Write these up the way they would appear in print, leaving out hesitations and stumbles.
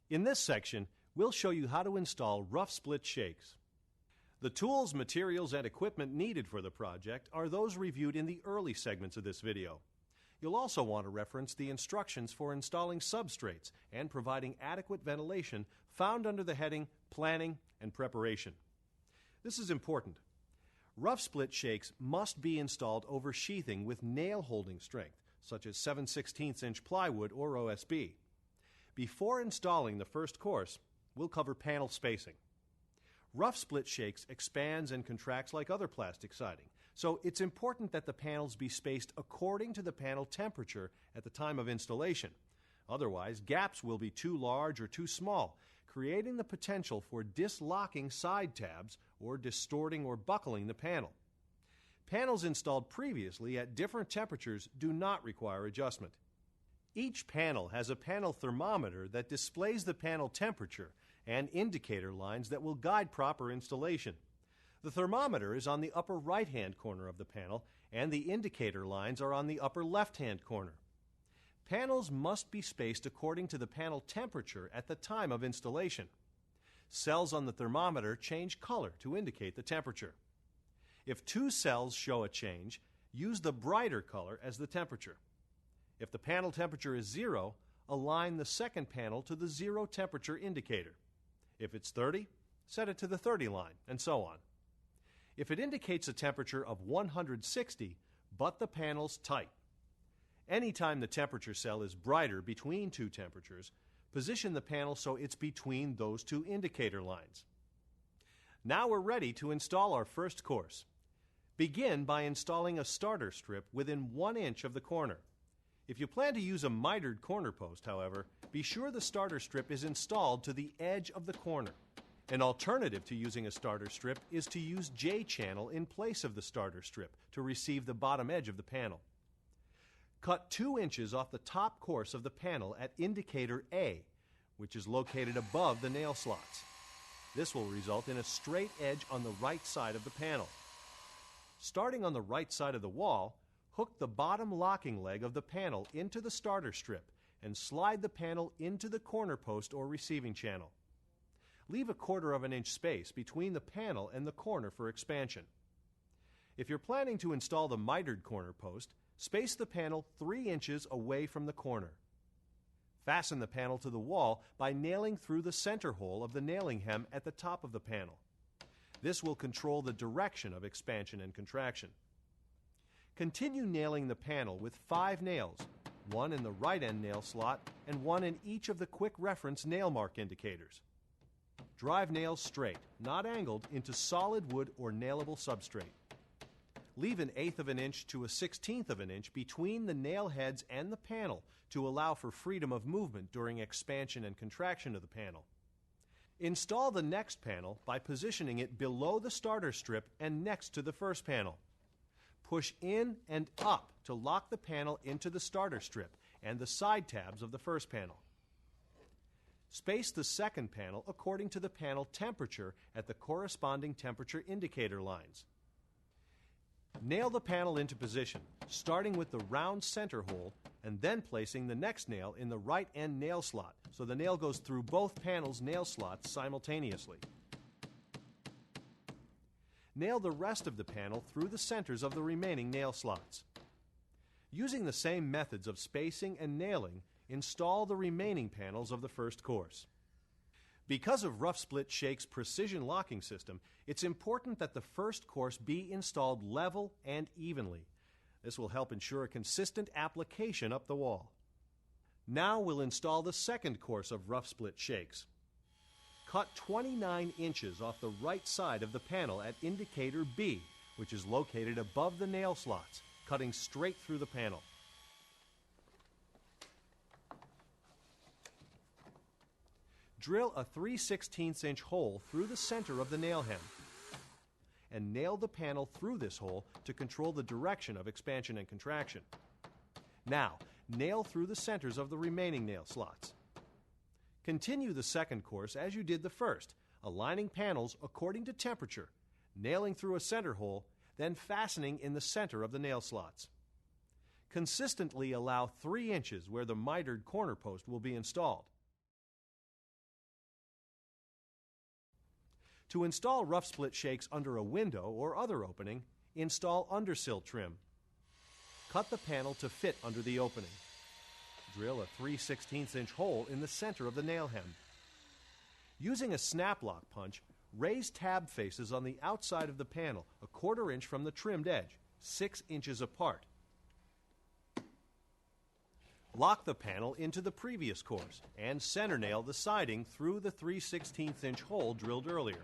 In this section, we'll show you how to install rough split shakes. The tools, materials, and equipment needed for the project are those reviewed in the early segments of this video. You'll also want to reference the instructions for installing substrates and providing adequate ventilation found under the heading Planning and Preparation. This is important. Rough split shakes must be installed over sheathing with nail holding strength, such as 7/16 inch plywood or OSB. Before installing the first course, we'll cover panel spacing. Rough split shakes expands and contracts like other plastic siding, so it's important that the panels be spaced according to the panel temperature at the time of installation. Otherwise, gaps will be too large or too small, creating the potential for dislocking side tabs or distorting or buckling the panel. Panels installed previously at different temperatures do not require adjustment. Each panel has a panel thermometer that displays the panel temperature and indicator lines that will guide proper installation. The thermometer is on the upper right-hand corner of the panel, and the indicator lines are on the upper left-hand corner. Panels must be spaced according to the panel temperature at the time of installation. Cells on the thermometer change color to indicate the temperature. If two cells show a change, use the brighter color as the temperature. If the panel temperature is 0, align the second panel to the 0 temperature indicator. If it's 30, set it to the 30 line, and so on. If it indicates a temperature of 160, butt the panels tight. Anytime the temperature cell is brighter between two temperatures, position the panel so it's between those two indicator lines. Now we're ready to install our first course. Begin by installing a starter strip within 1 inch of the corner. If you plan to use a mitered corner post, however, be sure the starter strip is installed to the edge of the corner. An alternative to using a starter strip is to use J-channel in place of the starter strip to receive the bottom edge of the panel. Cut 2 inches off the top course of the panel at indicator A, which is located above the nail slots. This will result in a straight edge on the right side of the panel. Starting on the right side of the wall, hook the bottom locking leg of the panel into the starter strip and slide the panel into the corner post or receiving channel. Leave a 1/4 of an inch space between the panel and the corner for expansion. If you're planning to install the mitered corner post, space the panel 3 inches away from the corner. Fasten the panel to the wall by nailing through the center hole of the nailing hem at the top of the panel. This will control the direction of expansion and contraction. Continue nailing the panel with 5 nails, 1 in the right end nail slot and 1 in each of the quick reference nail mark indicators. Drive nails straight, not angled, into solid wood or nailable substrate. Leave an 1/8 of an inch to a 1/16 of an inch between the nail heads and the panel to allow for freedom of movement during expansion and contraction of the panel. Install the next panel by positioning it below the starter strip and next to the first panel. Push in and up to lock the panel into the starter strip and the side tabs of the first panel. Space the second panel according to the panel temperature at the corresponding temperature indicator lines. Nail the panel into position, starting with the round center hole and then placing the next nail in the right end nail slot so the nail goes through both panels' nail slots simultaneously. Nail the rest of the panel through the centers of the remaining nail slots. Using the same methods of spacing and nailing, install the remaining panels of the first course. Because of Rough Split Shake's precision locking system, it's important that the first course be installed level and evenly. This will help ensure a consistent application up the wall. Now we'll install the second course of Rough Split Shakes. Cut 29 inches off the right side of the panel at indicator B, which is located above the nail slots, cutting straight through the panel. Drill a 3/16 inch hole through the center of the nail hem and nail the panel through this hole to control the direction of expansion and contraction. Now, nail through the centers of the remaining nail slots. Continue the second course as you did the first, aligning panels according to temperature, nailing through a center hole, then fastening in the center of the nail slots. Consistently allow 3 inches where the mitered corner post will be installed. To install rough split shakes under a window or other opening, install undersill trim. Cut the panel to fit under the opening. Drill a 3/16 inch hole in the center of the nail hem. Using a snap lock punch, raise tab faces on the outside of the panel a 1/4 inch from the trimmed edge, 6 inches apart. Lock the panel into the previous course and center nail the siding through the 3/16 inch hole drilled earlier.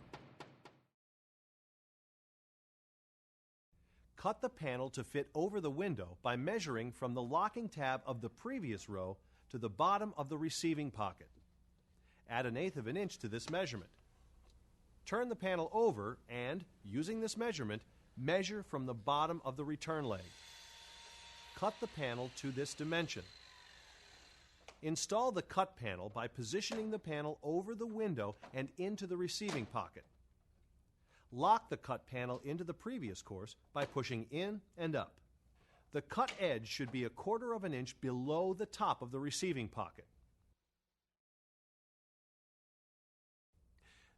Cut the panel to fit over the window by measuring from the locking tab of the previous row to the bottom of the receiving pocket. Add 1/8 of an inch to this measurement. Turn the panel over and, using this measurement, measure from the bottom of the return leg. Cut the panel to this dimension. Install the cut panel by positioning the panel over the window and into the receiving pocket. Lock the cut panel into the previous course by pushing in and up. The cut edge should be a 1/4 of an inch below the top of the receiving pocket.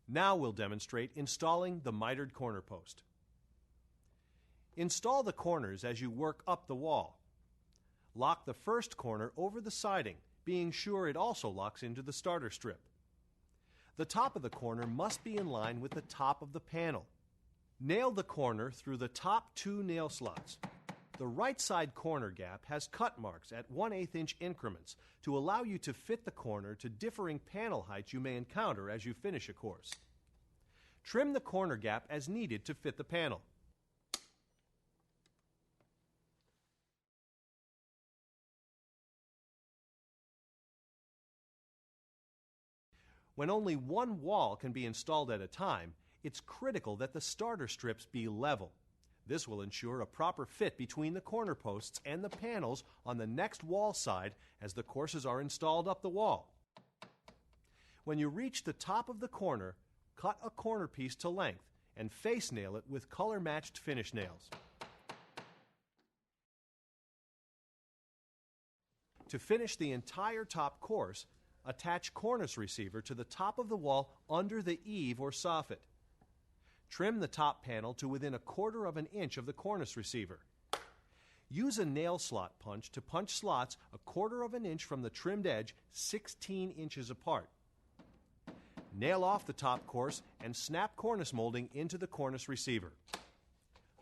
Now we'll demonstrate installing the mitered corner post. Install the corners as you work up the wall. Lock the first corner over the siding, being sure it also locks into the starter strip. The top of the corner must be in line with the top of the panel. Nail the corner through the top 2 nail slots. The right side corner gap has cut marks at 1/8 inch increments to allow you to fit the corner to differing panel heights you may encounter as you finish a course. Trim the corner gap as needed to fit the panel. When only one wall can be installed at a time, it's critical that the starter strips be level. This will ensure a proper fit between the corner posts and the panels on the next wall side as the courses are installed up the wall. When you reach the top of the corner, cut a corner piece to length and face nail it with color-matched finish nails. To finish the entire top course, attach cornice receiver to the top of the wall under the eave or soffit. Trim the top panel to within a 1/4 of an inch of the cornice receiver. Use a nail slot punch to punch slots a 1/4 of an inch from the trimmed edge, 16 inches apart. Nail off the top course and snap cornice molding into the cornice receiver.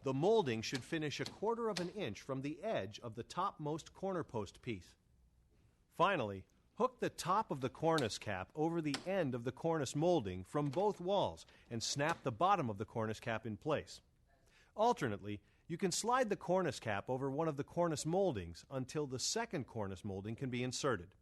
The molding should finish a 1/4 of an inch from the edge of the topmost corner post piece. Finally, hook the top of the cornice cap over the end of the cornice molding from both walls and snap the bottom of the cornice cap in place. Alternately, you can slide the cornice cap over one of the cornice moldings until the second cornice molding can be inserted.